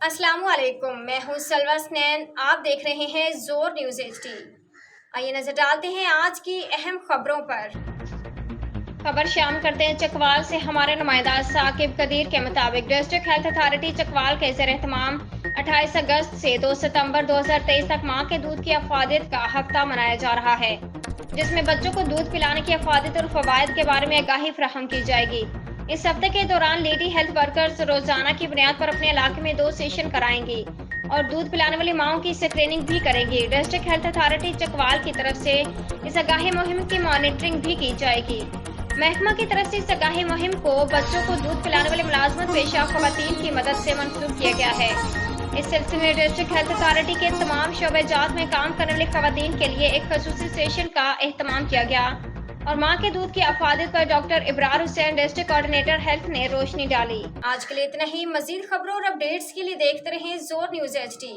अस्सलामु अलैकुम, मैं हूँ सलवा स्नैन। आप देख रहे हैं जोर न्यूज़ HD। आइए नजर डालते हैं आज की अहम खबरों पर। खबर शामिल करते हैं चकवाल से। हमारे नुमाइंदा साकिब कदीर के मुताबिक डिस्ट्रिक्ट हेल्थ अथॉरिटी चकवाल के ज़ेर एहतमाम 28 अगस्त से 2 सितंबर 2023 तक माँ के दूध की अफादियत का हफ्ता मनाया जा रहा है, जिसमें बच्चों को दूध पिलाने की अफादियत और फवायद के बारे में आगाही फराहम की जाएगी। इस हफ्ते के दौरान लेडी हेल्थ वर्कर्स रोजाना की बुनियाद पर अपने इलाके में 2 सेशन कराएंगी और दूध पिलाने वाली माओं की स्क्रीनिंग भी करेंगी। डिस्ट्रिक्ट हेल्थ अथॉरिटी चकवाल की तरफ से इस आगाही मुहिम की मॉनिटरिंग भी की जाएगी। महकमा की तरफ से इस आगाही मुहिम को बच्चों को दूध पिलाने वाले मुलाजमत पेशा खवातीन की मदद से मंसूब किया गया है। इस सिलसिले में डिस्ट्रिक्ट हेल्थ अथॉरिटी के तमाम शोबेजात में काम करने वाले खवातीन के लिए एक खसूसी सेशन का एहतमाम किया गया और माँ के दूध की अफादियत पर doctor Ibrar Hussain district coordinator health ने रोशनी डाली। आज के लिए इतना ही। मजीद खबरों और अपडेट्स के लिए देखते रहें जोर न्यूज़ HD।